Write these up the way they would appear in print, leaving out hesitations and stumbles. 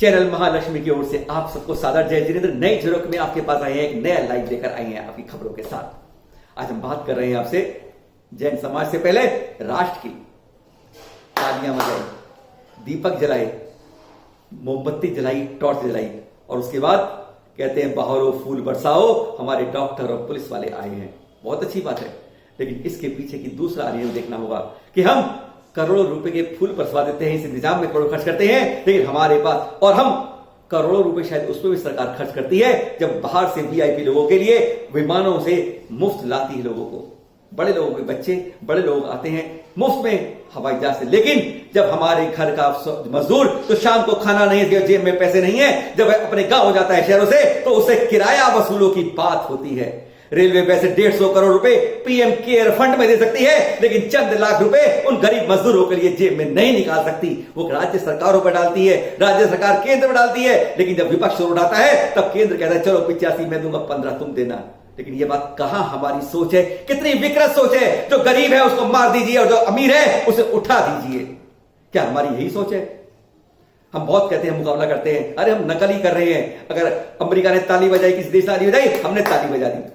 Channel Mahalakshmi की ओर से आप सबको सादर जय जिनेंद्र। नई झलक में आपके पास आए हैं, एक नया लाइव लेकर आए हैं आपकी खबरों के साथ। आज हम बात कर रहे हैं आपसे जैन समाज से पहले राष्ट्र की। तालियां बजाई, दीपक जलाए, मोमबत्ती जलाई, टॉर्च जलाई और उसके बाद कहते हैं बहारो फूल बरसाओ, हमारे डॉक्टर और पुलिस वाले आए हैं। बहुत अच्छी बात है, लेकिन इसके पीछे की दूसरा आर्य देखना होगा कि हम करोड़ों रुपए के फूल बरसवा देते हैं, इस इंतजाम में करोड़ खर्च करते हैं, लेकिन हमारे पास और हम करोड़ों रुपए शायद उस पर भी सरकार खर्च करती है जब बाहर से वीआईपी लोगों के लिए विमानों से मुफ्त लाती है लोगों को। बड़े लोगों के बच्चे, बड़े लोग आते हैं मुफ्त में हवाई जहाज से, लेकिन जब हमारे घर का मजदूर तो शाम को खाना नहीं है, जेब में पैसे नहीं है, जब वह अपने गांव जाता है शहरों से तो उसे किराया वसूलों की बात होती है। रेलवे वैसे 150 करोड़ रुपए पीएम केयर फंड में दे सकती है, लेकिन चंद लाख रुपए उन गरीब मजदूरों के लिए जेब में नहीं निकाल सकती। वो राज्य सरकारों पर डालती है, राज्य सरकार केंद्र में डालती है, लेकिन जब विपक्ष उठाता है तब केंद्र कहता है चलो 85 मैं दूंगा, 15 तुम देना। लेकिन ये बात कहां हमारी सोच है? कितनी विकृत सोच है। जो गरीब है उसको मार दीजिए और जो अमीर है उसे उठा दीजिए। क्या हमारी यही सोच है? हम बहुत कहते हैं, मुकाबला करते हैं, अरे हम नकल ही कर रहे हैं। अगर अमेरिका ने ताली बजाई, किसी देश ने ताली बजाई, हमने ताली बजा दी।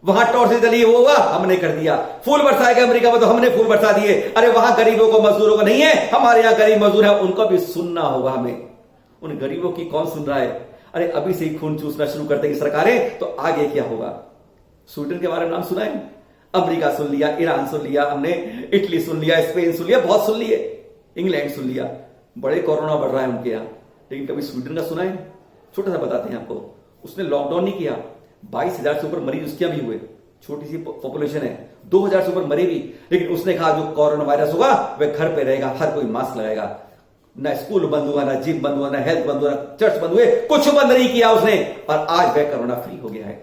वहां टॉर्च जली, वो हुआ, हमने कर दिया। फूल बरसाएगा अमेरिका में तो हमने फूल बरसा दिए। अरे वहां गरीबों को, मजदूरों को नहीं है, हमारे यहां गरीब मजदूर है, उनको भी सुनना होगा हमें। उन गरीबों की कौन सुन रहा है? अरे अभी से ही खून चूसना शुरू कर देंगी सरकारें तो आगे क्या होगा? स्वीडन के बारे में नाम सुना है? अमेरिका सुन लिया, ईरान सुन लिया, हमने इटली सुन लिया, स्पेन सुन लिया, बहुत सुन लिए, इंग्लैंड सुन लिया। बड़े कोरोना बढ़ रहा है उनके यहां, लेकिन कभी स्वीडन का सुना है? छोटा सा बताते हैं आपको। उसने लॉकडाउन नहीं किया, 22,000 से ऊपर मरीज उसके भी हुए, छोटी सी पॉपुलेशन है, 2,000 से ऊपर मरे भी, लेकिन उसने कहा जो कोरोना वायरस होगा वह घर पे रहेगा, हर कोई मास्क लगाएगा। ना स्कूल बंद हुआ, ना जिम बंद हुआ, ना हेल्थ बंद हुआ, ना चर्च बंद हुए, कुछ बंद नहीं किया उसने, और आज वह कोरोना फ्री हो गया है।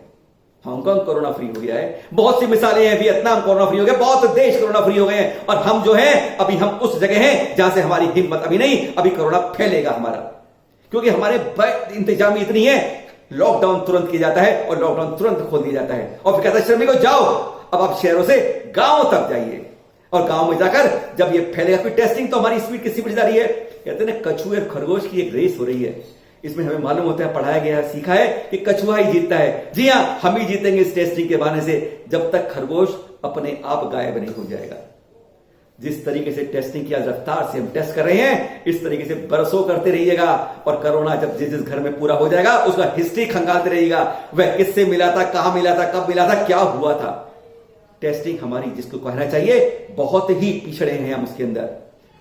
हांगकांग कोरोना फ्री हो गया है, बहुत सी मिसालें हैं, वियतनाम कोरोना फ्री हो गया, बहुत देश कोरोना फ्री हो गए हैं। और हम जो हैं अभी हम उस जगह हैं जहां से हमारी हिम्मत अभी नहीं, अभी कोरोना फैलेगा हमारा, क्योंकि हमारे इंतजामी इतनी है। लॉकडाउन तुरंत किया जाता है और लॉकडाउन तुरंत खोल दिया जाता है और फिर कहता है श्रमिकों जाओ, अब आप शहरों से गांव तक जाइए, और गांव में जाकर जब ये फैलेगा फिर टेस्टिंग तो हमारी स्पीड किसी पर जा रही है। कहते हैं कछुए और खरगोश की एक रेस हो रही है। इसमें हमें मालूम होता है, पढ़ाया गया है, सीखा है कि कछुआ ही जीतता है। जी हां, हम ही जीतेंगे इस टेस्टिंग के बहाने से, जब तक खरगोश अपने आप गायब नहीं हो जाएगा। जिस तरीके से टेस्टिंग की रफ्तार से हम टेस्ट कर रहे हैं, इस तरीके से बरसों करते रहिएगा, और कोरोना जब जिस घर में पूरा हो जाएगा उसका हिस्ट्री खंगालते रहिएगा। वह किससे मिला था, कहां मिला था, कब मिला था, क्या हुआ था। टेस्टिंग हमारी, जिसको कहना चाहिए, बहुत ही पिछड़े हैं हम उसके अंदर।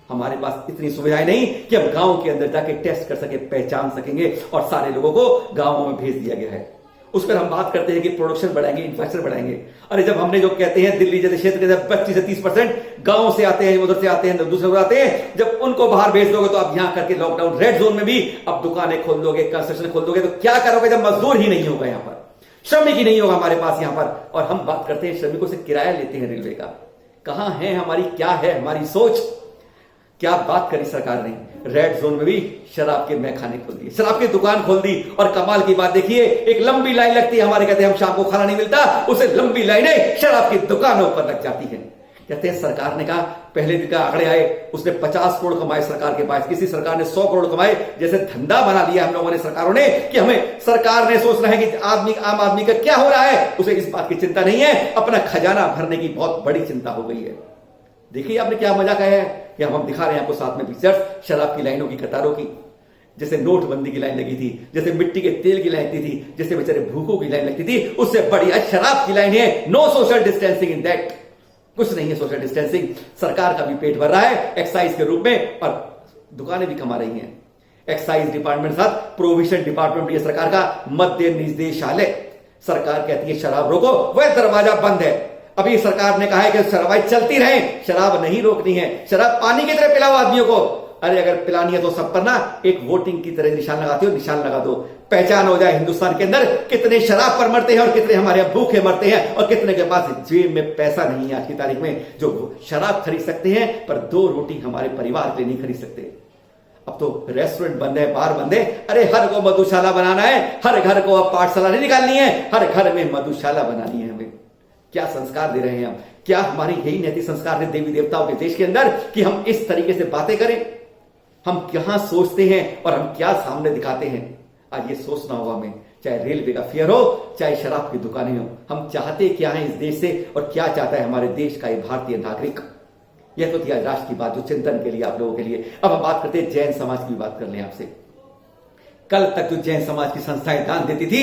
हमारे पास इतनी सुविधाएं नहीं कि हम गांव के अंदर जाके टेस्ट कर सके, पहचान सकेंगे, और सारे लोगों को गांवों में भेज दिया गया है। उस पर हम बात करते हैं कि प्रोडक्शन बढ़ाएंगे, इंफ्रास्ट्रक्चर बढ़ाएंगे। अरे जब हमने जो कहते हैं दिल्ली जैसे क्षेत्र के 25 से 30% गांव से आते हैं, उधर से आते हैं, दूसरे उधर आते हैं, जब उनको बाहर भेज दोगे तो अब यहां करके लॉकडाउन, रेड जोन में भी अब दुकानें खोल दोगे, कंस्ट्रक्शन खोल दोगे, तो क्या करोगे जब मजदूर ही नहीं होगा, यहां पर श्रमिक ही नहीं होगा हमारे पास यहां पर। और हम बात करते हैं श्रमिकों से किराया लेते हैं रेलवे का। कहां है हमारी, क्या है हमारी सोच? क्या बात करी सरकार ने? रेड जोन में भी शराब के मैखाने खोल दिए, शराब की दुकान खोल दी, और कमाल की बात देखिए, एक लंबी लाइन लगती है हमारे, कहते हैं हम शाम को खाना नहीं मिलता, उसे लंबी लाइनें शराब की दुकानों पर लग जाती है। कहते हैं सरकार ने कहा, पहले दिन का आंकड़े आए, उसने 50 करोड़ कमाए सरकार के पास, किसी सरकार ने 100 करोड़ कमाए। जैसे धंधा बना लिया हम लोगों ने, सरकारों ने, कि हमें सरकार ने सोचना है कि आम आदमी का क्या हो रहा है, उसे इस बात की चिंता नहीं है, अपना खजाना भरने की बहुत बड़ी चिंता हो गई है। देखिए आपने क्या मजा कहा है कि हम दिखा रहे हैं आपको साथ में पिक्चर्स शराब की लाइनों की, कतारों की, जैसे नोटबंदी की लाइन लगी थी, जैसे मिट्टी के तेल की लाइन लगती थी, जैसे बेचारे भूखों की लाइन लगती थी, उससे बढ़िया शराब की लाइन है। No social distancing in that, कुछ नहीं है सोशल डिस्टेंसिंग। सरकार का भी पेट भर रहा है एक्साइज के रूप में, और दुकानें भी कमा रही हैं। एक्साइज डिपार्टमेंट के साथ प्रोविजन डिपार्टमेंट भी है सरकार का, मद्य निदेशालय। सरकार कहती है शराब रोको, वह दरवाजा बंद है। अभी सरकार ने कहा है कि शराब चलती रहे, शराब नहीं रोकनी है। शराब पानी की तरह पिलाओ आदमियों को। अरे अगर पिलानी है तो सब पर ना एक वोटिंग की तरह निशान लगाते हो, निशान लगा दो, पहचान हो जाए हिंदुस्तान के अंदर कितने शराब पर मरते हैं और कितने हमारे भूखे मरते हैं, और कितने के पास जेब में पैसा नहीं है आज की तारीख में जो शराब खरीद सकते हैं, पर 2 रोटी हमारे परिवार के लिए नहीं खरीद सकते। अब तो रेस्टोरेंट बंद है, बार बंद है। अरे हर को मधुशाला बनाना है, हर घर को अब पाठशाला नहीं निकालनी है, हर घर में मधुशाला बनानी है हमें। क्या संस्कार दे रहे हैं हम? क्या हमारी यही नैतिक संस्कार है देवी देवताओं के देश के अंदर कि हम इस तरीके से बातें करें? हम क्या सोचते हैं और हम क्या सामने दिखाते हैं, आज ये सोचना होगा हमें। चाहे रेलवे का फेयर हो, चाहे शराब की दुकानें हो, हम चाहते क्या हैं इस देश से और क्या चाहता है हमारे देश का ये भारतीय नागरिक। यह तो थी आज राष्ट्र की बात, जो चिंतन के लिए आप लोगों के लिए। अब हम बात करते हैं जैन समाज की बात कर लें आपसे। कल तक जो जैन समाज की संस्थाएं दान देती थी,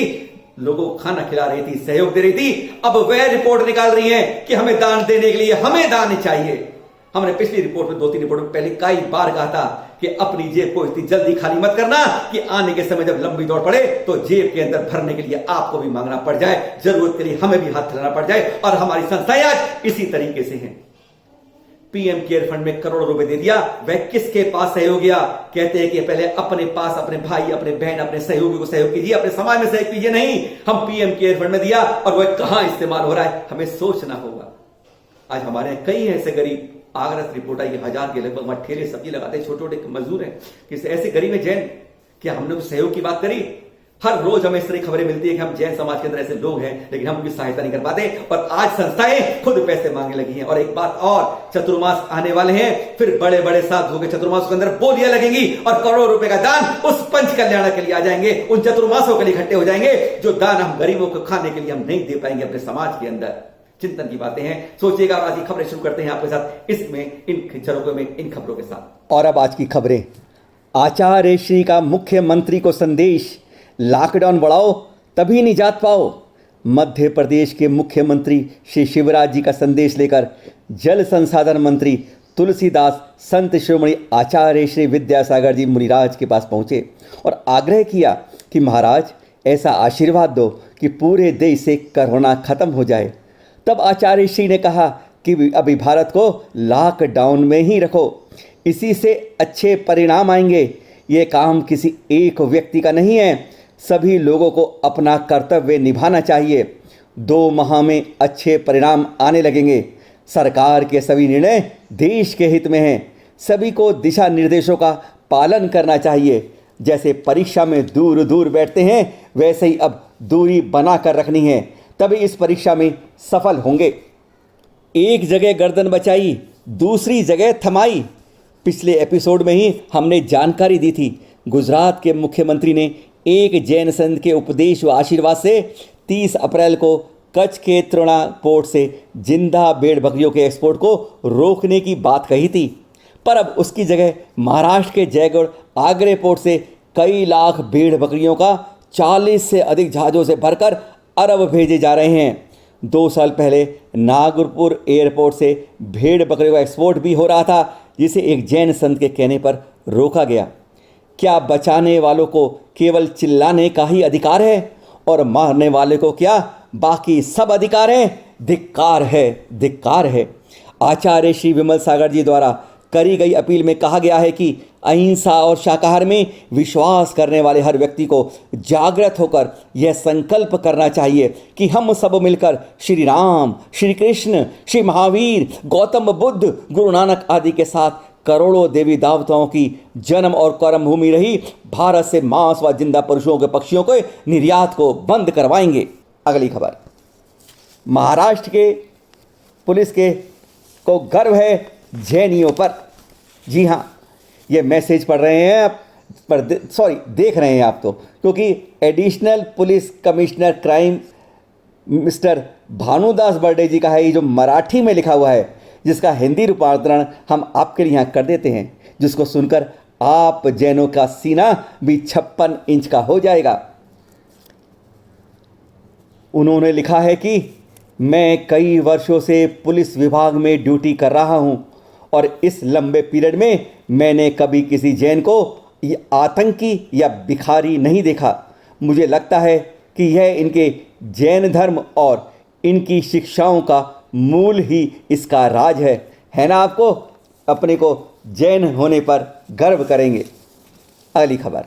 लोगों को खाना खिला रही थी, सहयोग दे रही थी, अब वह रिपोर्ट निकाल रही है कि हमें दान देने के लिए हमें दान चाहिए। हमने पिछली रिपोर्ट में 2-3 रिपोर्ट में पहले कई बार कहा था कि अपनी जेब को इतनी जल्दी खाली मत करना कि आने के समय जब लंबी दौड़ पड़े तो जेब के अंदर भरने के लिए आपको भी मांगना पड़ जाए, जरूरत के लिए हमें भी हाथ फैलाना पड़ जाए। और हमारी संस्थाएं आज इसी तरीके से हैं। पीएम केयर फंड में करोड़ों रुपए दे दिया, वह किसके पास सहयोग गया? कहते हैं कि पहले अपने पास, अपने भाई, अपने बहन, अपने सहयोगी को सहयोग कीजिए, अपने समाज में सहयोग कीजिए। नहीं, हम पीएम केयर फंड में दिया और वह कहां इस्तेमाल हो रहा है, हमें सोचना होगा। आज हमारे कई ऐसे गरीब, आगरा से रिपोर्ट आई, 1000 के लगभग वहां ठेले सब्जी लगाते हैं, छोटे छोटे मजदूर हैं, किसी ऐसे गरीब है जैन, क्या हमने कुछ सहयोग की बात करी? हर रोज हमें इस तरह खबरें मिलती है कि हम जैन समाज के अंदर ऐसे लोग हैं, लेकिन हम उनकी सहायता नहीं कर पाते और आज संस्थाएं खुद पैसे मांगने लगी हैं। और एक बात और, चतुर्मास आने वाले हैं, फिर बड़े बड़े साधुओं के चतुर्मास के अंदर बोलियां लगेंगी और करोड़ों रुपए का दान उस पंच कल्याण के लिए आ जाएंगे, उन चतुर्मासों के लिए इकट्ठे हो जाएंगे, जो दान हम गरीबों को खाने के लिए हम नहीं दे पाएंगे अपने समाज के अंदर। चिंतन की बातें हैं, सोचिएगा। और आज की खबरें शुरू करते हैं आपके साथ इसमें, इन झरोकों में, इन खबरों के साथ। और अब आज की खबरें। आचार्य श्री का मुख्यमंत्री को संदेश, लॉकडाउन बढ़ाओ तभी निजात पाओ। मध्य प्रदेश के मुख्यमंत्री श्री शिवराज जी का संदेश लेकर जल संसाधन मंत्री तुलसीदास संत शिरोमणि आचार्य श्री विद्यासागर जी मुनिराज के पास पहुंचे और आग्रह किया कि महाराज ऐसा आशीर्वाद दो कि पूरे देश से कोरोना खत्म हो जाए। तब आचार्य श्री ने कहा कि अभी भारत को लॉकडाउन में ही रखो, इसी से अच्छे परिणाम आएंगे। ये काम किसी एक व्यक्ति का नहीं है, सभी लोगों को अपना कर्तव्य निभाना चाहिए। 2 माह में अच्छे परिणाम आने लगेंगे। सरकार के सभी निर्णय देश के हित में हैं। सभी को दिशा निर्देशों का पालन करना चाहिए। जैसे परीक्षा में दूर दूर बैठते हैं, वैसे ही अब दूरी बना कर रखनी है, तभी इस परीक्षा में सफल होंगे। एक जगह गर्दन बचाई, दूसरी जगह थमाई। पिछले एपिसोड में ही हमने जानकारी दी थी, गुजरात के मुख्यमंत्री ने एक जैन संत के उपदेश व आशीर्वाद से 30 अप्रैल को कच्छ के तृणा पोर्ट से जिंदा भेड़ बकरियों के एक्सपोर्ट को रोकने की बात कही थी। पर अब उसकी जगह महाराष्ट्र के जयगढ़ आगरे पोर्ट से कई लाख भेड़ बकरियों का 40 से अधिक जहाज़ों से भरकर अरब भेजे जा रहे हैं। 2 साल पहले नागपुर एयरपोर्ट से भेड़ बकरियों का एक्सपोर्ट भी हो रहा था, जिसे एक जैन संत के कहने पर रोका गया। क्या बचाने वालों को केवल चिल्लाने का ही अधिकार है और मारने वाले को क्या बाकी सब अधिकार है? धिक्कार है, धिक्कार है। आचार्य श्री विमल सागर जी द्वारा करी गई अपील में कहा गया है कि अहिंसा और शाकाहार में विश्वास करने वाले हर व्यक्ति को जागृत होकर यह संकल्प करना चाहिए कि हम सब मिलकर श्री राम, श्री कृष्ण, श्री महावीर, गौतम बुद्ध, गुरु नानक आदि के साथ करोड़ों देवी देवताओं की जन्म और कर्म भूमि रही भारत से मांस व जिंदा पशुओं के पक्षियों के निर्यात को बंद करवाएंगे। अगली खबर, महाराष्ट्र के पुलिस के को गर्व है जैनियों पर। जी हाँ, ये मैसेज पढ़ रहे हैं आप, देख रहे हैं आप तो, क्योंकि additional police commissioner crime mister Bhanudas Barde ji का है, ये जो मराठी में लिखा हुआ है, जिसका हिंदी रूपांतरण हम आपके लिए यहाँ कर देते हैं, जिसको सुनकर आप जैनों का सीना भी 56 इंच का हो जाएगा। उन्होंने लिखा है कि मैं कई वर्षों से पुलिस विभाग में ड्यूटी कर रहा हूं और इस लंबे पीरियड में मैंने कभी किसी जैन को आतंकी या भिखारी नहीं देखा। मुझे लगता है कि यह इनके जैन धर्म और इनकी शिक्षाओं का मूल ही इसका राज है ना? आपको अपने को जैन होने पर गर्व करेंगे। अगली खबर,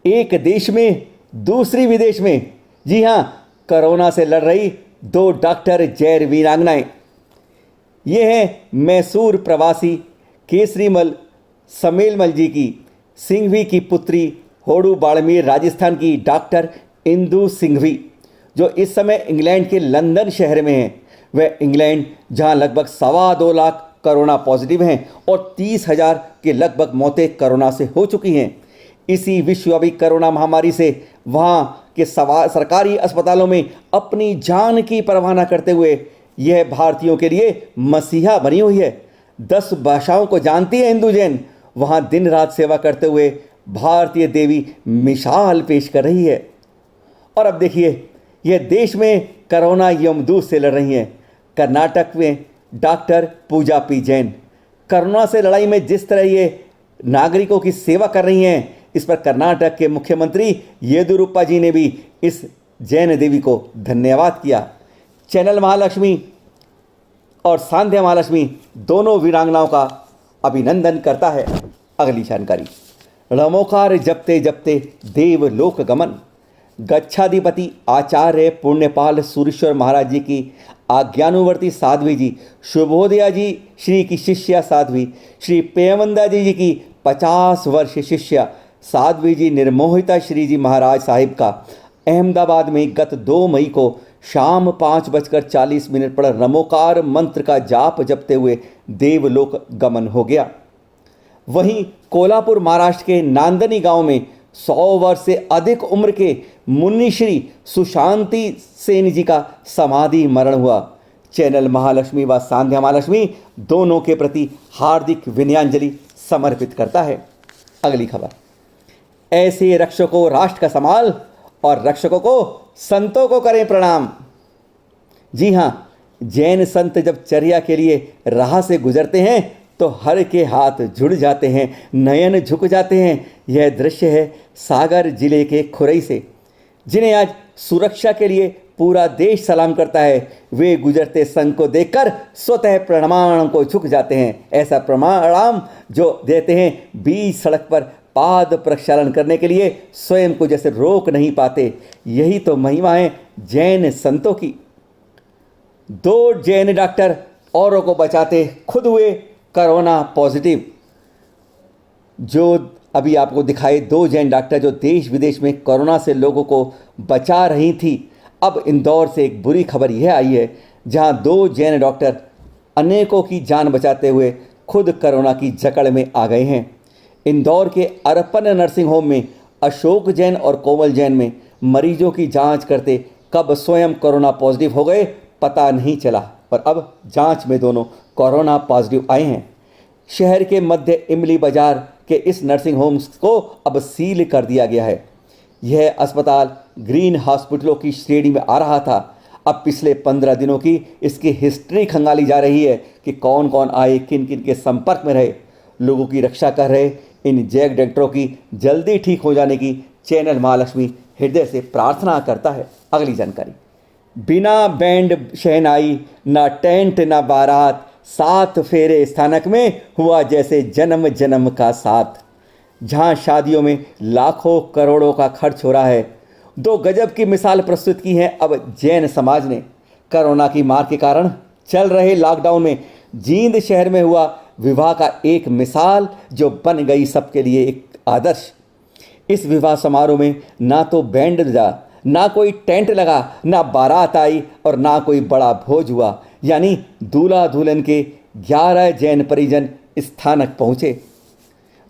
एक देश में दूसरी विदेश में। जी हाँ, कोरोना से लड़ रही 2 डॉक्टर जैन वीरांगनाएं। ये हैं मैसूर प्रवासी केसरीमल समेलमल जी की सिंघवी की पुत्री, होडू बाड़मेर राजस्थान की डॉक्टर इंदु सिंघवी, जो इस समय इंग्लैंड के लंदन शहर में हैं। वह इंग्लैंड, जहां लगभग 2.25 लाख कोरोना पॉजिटिव हैं और 30,000 के लगभग मौतें कोरोना से हो चुकी हैं। इसी विश्वव्यापी कोरोना महामारी से वहाँ के सरकारी अस्पतालों में अपनी जान की परवाह न करते हुए यह भारतीयों के लिए मसीहा बनी हुई है। 10 भाषाओं को जानती है हिंदू जैन, वहाँ दिन रात सेवा करते हुए भारतीय देवी मिसाल पेश कर रही है। और अब देखिए, यह देश में कोरोना यमदूत से लड़ रही हैं। कर्नाटक में डॉक्टर पूजा पी जैन कोरोना से लड़ाई में जिस तरह ये नागरिकों की सेवा कर रही हैं, इस पर कर्नाटक के मुख्यमंत्री येदियुरप्पा जी ने भी इस जैन देवी को धन्यवाद किया। चैनल महालक्ष्मी और सांध्या महालक्ष्मी दोनों वीरांगनाओं का अभिनंदन करता है। अगली जानकारी, रमोकार जपते जपते देवलोक गमन। गच्छाधिपति आचार्य पुण्यपाल सूरीश्वर महाराज जी की आज्ञानुवर्ती साध्वी जी शुभोदया जी श्री की शिष्या साध्वी श्री प्रेमंदा जी की 50 वर्ष शिष्या साध्वी जी निर्मोहिता श्री जी महाराज साहिब का अहमदाबाद में गत 2 मई को शाम 5:40 पर रमोकार मंत्र का जाप जपते हुए देवलोक गमन हो गया। वहीं कोल्हापुर महाराष्ट्र के नांदनी गांव में 100 वर्ष से अधिक उम्र के मुन्नी श्री सुशांति सेन जी का समाधि मरण हुआ। चैनल महालक्ष्मी व सांध्या महालक्ष्मी दोनों के प्रति हार्दिक विनयाञ्जलि समर्पित करता है। अगली खबर, ऐसे रक्षकों राष्ट्र का संभाल और रक्षकों को संतों को करें प्रणाम। जी हाँ, जैन संत जब चर्या के लिए राह से गुजरते हैं तो हर के हाथ जुड़ जाते हैं, नयन झुक जाते हैं। यह दृश्य है सागर जिले के खुरई से, जिन्हें आज सुरक्षा के लिए पूरा देश सलाम करता है। वे गुजरते संघ को देखकर स्वतः प्रणाम को झुक जाते हैं। ऐसा प्रणाम जो देते हैं बीच सड़क पर पाद प्रक्षालन करने के लिए स्वयं को जैसे रोक नहीं पाते। यही तो महिमा है जैन संतों की। 2 जैन डॉक्टर औरों को बचाते खुद हुए कोरोना पॉजिटिव। जो अभी आपको दिखाए 2 जैन डॉक्टर जो देश विदेश में कोरोना से लोगों को बचा रही थी। अब इंदौर से एक बुरी खबर यह आई है, जहां 2 जैन डॉक्टर अनेकों की जान बचाते हुए खुद कोरोना की जकड़ में आ गए हैं। इंदौर के अर्पण नर्सिंग होम में अशोक जैन और कोमल जैन में मरीजों की जांच करते कब स्वयं कोरोना पॉजिटिव हो गए पता नहीं चला, पर अब जांच में दोनों कोरोना पॉजिटिव आए हैं। शहर के मध्य इमली बाजार के इस नर्सिंग होम्स को अब सील कर दिया गया है। यह अस्पताल ग्रीन हॉस्पिटलों की श्रेणी में आ रहा था। अब पिछले 15 दिनों की इसकी हिस्ट्री खंगाली जा रही है कि कौन कौन आए, किन किन के संपर्क में रहे। लोगों की रक्षा कर रहे इन जैन डॉक्टरों की जल्दी ठीक हो जाने की चैनल महालक्ष्मी हृदय से प्रार्थना करता है। अगली जानकारी, बिना बैंड शहनाई, ना टेंट ना बारात, 7 फेरे स्थानक में हुआ जैसे जन्म जन्म का साथ। जहां शादियों में लाखों करोड़ों का खर्च हो रहा है, 2 गजब की मिसाल प्रस्तुत की है अब जैन समाज ने। कोरोना की मार के कारण चल रहे लॉकडाउन में जींद शहर में हुआ विवाह का एक मिसाल जो बन गई सबके लिए एक आदर्श। इस विवाह समारोह में ना तो बैंड बजा, ना कोई टेंट लगा, ना बारात आई और ना कोई बड़ा भोज हुआ। यानी दूल्हा दुल्हन के 11 जैन परिजन स्थानक पहुँचे।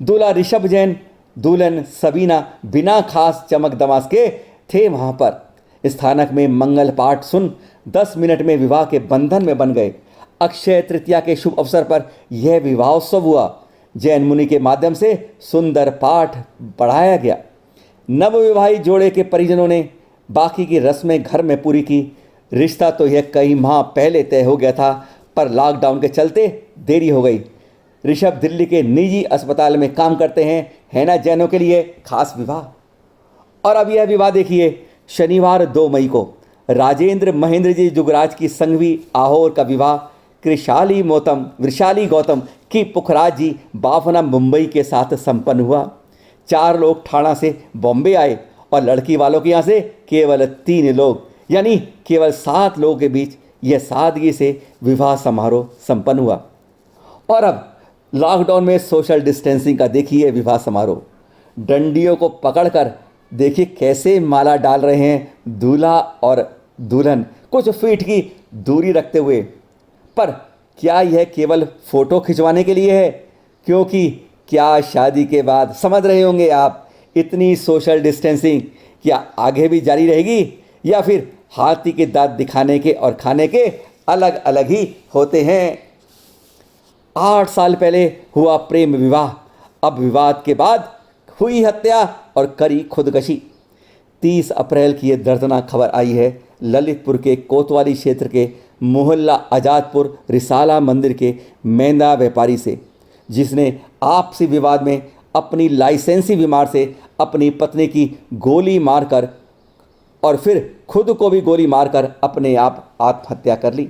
दूल्हा ऋषभ जैन, दुल्हन सबीना बिना खास चमक दमास के थे वहाँ पर। स्थानक में मंगल पाठ सुन 10 मिनट में विवाह के बंधन में बन गए। अक्षय तृतीया के शुभ अवसर पर यह विवाहोत्सव हुआ। जैन मुनि के माध्यम से सुंदर पाठ पढ़ाया गया। नवविवाहित जोड़े के परिजनों ने बाकी की रस्में घर में पूरी की। रिश्ता तो यह कई माह पहले तय हो गया था, पर लॉकडाउन के चलते देरी हो गई। ऋषभ दिल्ली के निजी अस्पताल में काम करते हैं। है ना जैनों के लिए खास विवाह। और अब यह विवाह देखिए, शनिवार 2 मई को राजेंद्र महेंद्र जी जुगराज की संघवी आहोर का विवाह वृशाली गौतम की पुखराज जी बाफना मुंबई के साथ संपन्न हुआ। 4 लोग ठाणा से बॉम्बे आए और लड़की वालों के यहाँ से केवल 3 लोग, यानी केवल 7 लोगों के बीच यह सादगी से विवाह समारोह संपन्न हुआ। और अब लॉकडाउन में सोशल डिस्टेंसिंग का देखिए विवाह समारोह। डंडियों को पकड़कर देखिए कैसे माला डाल रहे हैं दूल्हा और दुल्हन, कुछ फीट की दूरी रखते हुए। पर क्या यह केवल फोटो खिंचवाने के लिए है? क्योंकि क्या शादी के बाद, समझ रहे होंगे आप, इतनी सोशल डिस्टेंसिंग क्या आगे भी जारी रहेगी, या फिर हाथी के दांत दिखाने के और खाने के अलग अलग ही होते हैं? 8 साल पहले हुआ प्रेम विवाह, अब विवाद के बाद हुई हत्या और करी खुदकशी। 30 अप्रैल की यह दर्दनाक खबर आई है ललितपुर के कोतवाली क्षेत्र के मोहल्ला आजादपुर रिसाला मंदिर के मैदा व्यापारी से, जिसने आपसी विवाद में अपनी लाइसेंसी बीमार से अपनी पत्नी की गोली मारकर और फिर खुद को भी गोली मारकर अपने आप आत्महत्या कर ली।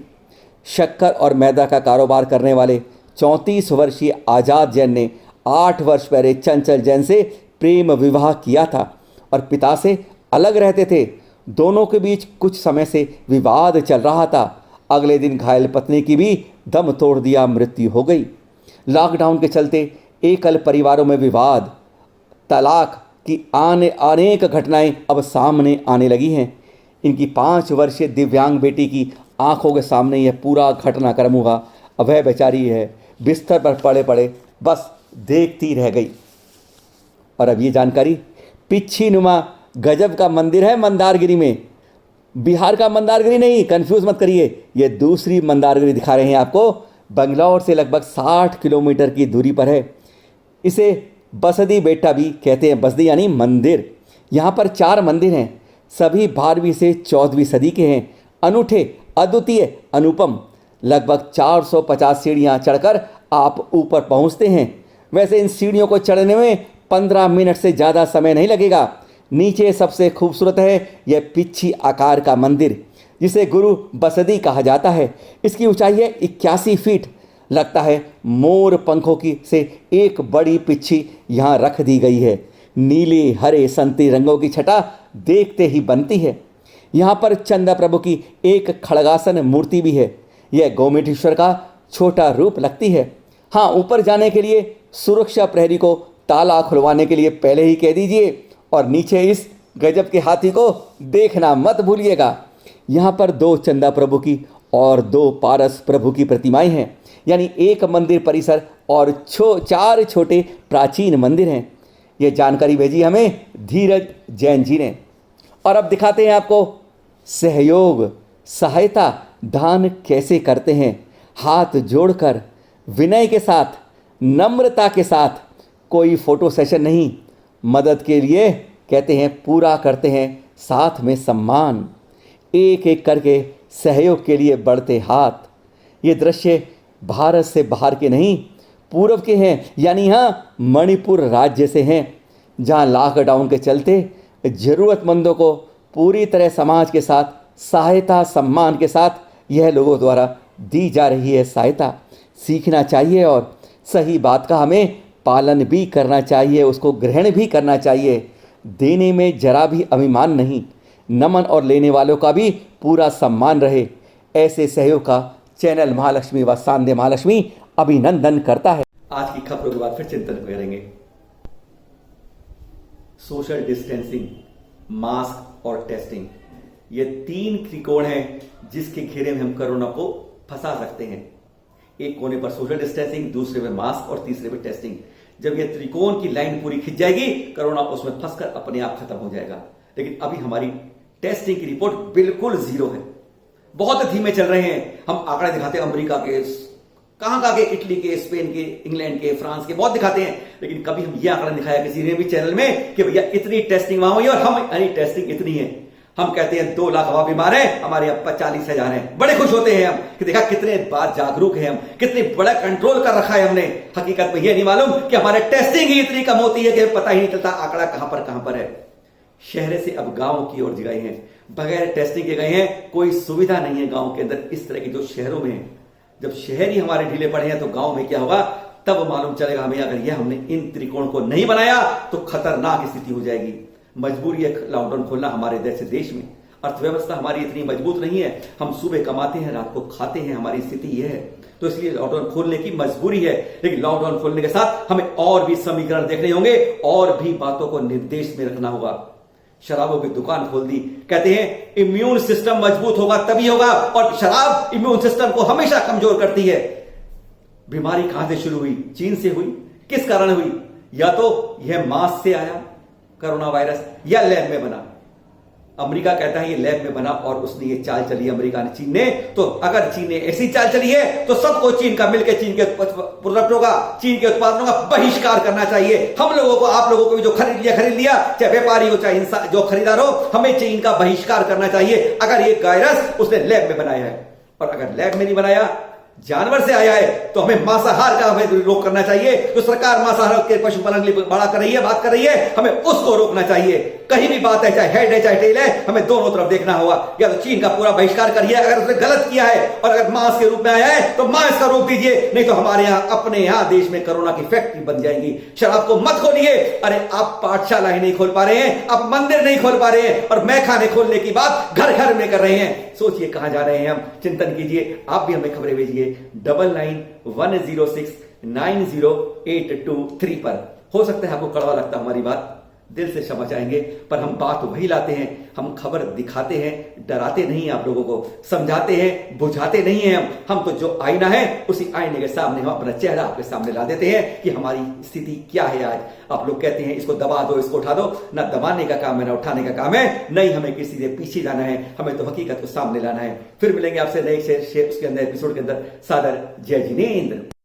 शक्कर और मैदा का कारोबार करने वाले 34 वर्षीय आज़ाद जैन ने 8 वर्ष पहले चंचल जैन से प्रेम विवाह किया था और पिता से अलग रहते थे। दोनों के बीच कुछ समय से विवाद चल रहा था। अगले दिन घायल पत्नी की भी दम तोड़ दिया मृत्यु हो गई। लॉकडाउन के चलते एकल परिवारों में विवाद, तलाक की अनेक घटनाएं अब सामने आने लगी हैं। इनकी 5 वर्षीय दिव्यांग बेटी की आंखों के सामने यह पूरा घटनाक्रम हुआ। अब वह बेचारी है बिस्तर पर पड़े पड़े बस देखती रह गई। और अब ये जानकारी, पिच्छी नुमा गजब का मंदिर है मंदारगिरी में, बिहार का मंदारगिरी नहीं, कंफ्यूज मत करिए, ये दूसरी मंदारगिरी दिखा रहे हैं आपको। बंगलौर से लगभग 60 किलोमीटर की दूरी पर है। इसे बसदी बेटा भी कहते हैं, बसदी यानी मंदिर। यहाँ पर 4 मंदिर हैं, सभी 12वीं से 14वीं सदी के हैं। अनूठे, अद्वितीय, अनुपम। लगभग 450 सीढ़ियाँ चढ़कर आप ऊपर पहुँचते हैं। वैसे इन सीढ़ियों को चढ़ने में 15 मिनट से ज़्यादा समय नहीं लगेगा। नीचे सबसे खूबसूरत है यह पिच्छी आकार का मंदिर, जिसे गुरु बसदी कहा जाता है। इसकी ऊंचाई है 81 फीट। लगता है मोर पंखों की से एक बड़ी पिच्छी यहाँ रख दी गई है। नीले हरे संतरी रंगों की छटा देखते ही बनती है। यहाँ पर चंदा प्रभु की एक खड़गासन मूर्ति भी है। यह गोमेटेश्वर का छोटा रूप लगती है। हाँ, ऊपर जाने के लिए सुरक्षा प्रहरी को ताला खुलवाने के लिए पहले ही कह दीजिए, और नीचे इस गजब के हाथी को देखना मत भूलिएगा। यहाँ पर 2 चंदा प्रभु की और 2 पारस प्रभु की प्रतिमाएं हैं, यानी एक मंदिर परिसर और 4 छोटे प्राचीन मंदिर हैं। ये जानकारी भेजी हमें धीरज जैन जी ने। और अब दिखाते हैं आपको सहयोग, सहायता, दान कैसे करते हैं। हाथ जोड़कर, विनय के साथ, नम्रता के साथ, कोई फोटो सेशन नहीं, मदद के लिए कहते हैं पूरा करते हैं साथ में सम्मान। एक एक करके सहयोग के लिए बढ़ते हाथ। ये दृश्य भारत से बाहर के नहीं, पूर्व के हैं, यानी हाँ मणिपुर राज्य से हैं, जहाँ लॉकडाउन के चलते ज़रूरतमंदों को पूरी तरह समाज के साथ सहायता सम्मान के साथ यह लोगों द्वारा दी जा रही है सहायता। सीखना चाहिए और सही बात का हमें पालन भी करना चाहिए, उसको ग्रहण भी करना चाहिए। देने में जरा भी अभिमान नहीं, नमन और लेने वालों का भी पूरा सम्मान रहे। ऐसे सहयोग का चैनल महालक्ष्मी व सांध्य महालक्ष्मी अभिनंदन करता है। आज की खबरों के बाद फिर चिंतन करेंगे। सोशल डिस्टेंसिंग, मास्क और टेस्टिंग, ये 3 त्रिकोण हैं जिसके घेरे में हम कोरोना को फंसा सकते हैं। एक कोने पर सोशल डिस्टेंसिंग, दूसरे में मास्क और तीसरे में टेस्टिंग। जब ये त्रिकोण की लाइन पूरी खिंच जाएगी, कोरोना उसमें फंसकर अपने आप खत्म हो जाएगा। लेकिन अभी हमारी टेस्टिंग की रिपोर्ट बिल्कुल 0 है, बहुत धीमे चल रहे हैं। हम आंकड़े दिखाते हैं अमेरिका के, कहां के, इटली के, स्पेन के, इंग्लैंड के, फ्रांस के, बहुत दिखाते हैं। लेकिन कभी हम यह आंकड़ा दिखाया किसी ने भी चैनल में कि भैया इतनी टेस्टिंग वहां हुई और हम टेस्टिंग इतनी है। हम कहते हैं 2 लाख हवा बीमार है, हमारे यहाँ 40,000 हैं। बड़े खुश होते हैं हम कि देखा कितने बात जागरूक है, हम कितने बड़ा कंट्रोल कर रखा है हमने। हकीकत में यह नहीं मालूम कि हमारे टेस्टिंग ही इतनी कम होती है कि पता ही नहीं चलता आंकड़ा कहां पर है। शहर से अब गांव की ओर गए हैं, बगैर टेस्टिंग के गए हैं। कोई सुविधा नहीं है गांव के अंदर इस तरह की जो शहरों में है। जब शहर ही हमारे ढीले पड़े हैं तो गांव में क्या होगा, तब मालूम चलेगा हमें। अगर यह हमने इन त्रिकोण को नहीं बनाया तो खतरनाक स्थिति हो जाएगी। मजबूरी है लॉकडाउन खोलना हमारे जैसे देश में। अर्थव्यवस्था हमारी इतनी मजबूत नहीं है, हम सुबह कमाते हैं रात को खाते हैं, हमारी स्थिति यह है। तो इसलिए लॉकडाउन खोलने की मजबूरी है। लेकिन लॉकडाउन खोलने के साथ हमें और भी समीकरण देखने होंगे और भी बातों को निर्देश में रखना होगा। शराबों की दुकान खोल दी, कहते हैं इम्यून सिस्टम मजबूत होगा तभी होगा, और शराब इम्यून सिस्टम को हमेशा कमजोर करती है। बीमारी कहां से शुरू हुई? चीन से हुई। किस कारण हुई? या तो यह मास से आया कोरोना वायरस, या लैब में बना। अमेरिका कहता है ये लैब में बना और उसने ये चाल चली है अमेरिका ने, चीन ने। तो अगर चीन ने ऐसी चाल चली है तो सबको चीन का मिलकर चीन के प्रोडक्टों का, चीन के उत्पादनों का बहिष्कार करना चाहिए। हम लोगों को, आप लोगों को भी जो खरीद लिया, चाहे व्यापारी हो चाहे इंसान, जो खरीदार हो, हमें चीन का बहिष्कार करना चाहिए अगर ये वायरस उसने लैब में बनाया है। और अगर लैब में नहीं बनाया, जानवर से आया है, तो हमें मांसाहार का हमें रोक करना चाहिए। जो सरकार मांसाहार के पशुपालन के लिए बड़ा कर रही है, बात कर रही है, हमें उसको रोकना चाहिए। कहीं भी बात है, चाहे हेड है चाहे टेल है, हमें दोनों तरफ देखना होगा। या तो चीन का पूरा बहिष्कार करिए अगर उसने गलत किया है, और अगर मांस के रूप में आया है तो मांस का रोक दीजिए। नहीं तो हमारे यहां, अपने यहां देश में कोरोना की फैक्ट्री बन जाएंगी। शराब को मत खोलिए। अरे आप पाठशालाएं नहीं खोल पा रहे हैं, आप मंदिर नहीं खोल पा रहे हैं, और मैखाने खोलने की बात घर घर में कर रहे हैं। सोचिए कहां जा रहे हैं हम, चिंतन कीजिए। आप भी हमें खबरें भेजिए 9910690823 पर। हो सकता है आपको कड़वा लगता हमारी बात, दिल से क्षमा चाहेंगे, पर हम बात वही लाते हैं। हम खबर दिखाते हैं, डराते नहीं, आप लोगों को समझाते हैं, बुझाते नहीं हैं। हम तो जो आईना है उसी आईने के सामने हम अपना चेहरा आपके सामने ला देते हैं कि हमारी स्थिति क्या है आज। आप लोग कहते हैं इसको दबा दो, इसको उठा दो। ना दबाने का काम है ना उठाने का काम है। नहीं, हमें किसी से पीछे जाना है, हमें तो हकीकत को सामने लाना है। फिर मिलेंगे आपसे नए उसके अंदर एपिसोड के अंदर। सादर जय जिनेंद्र।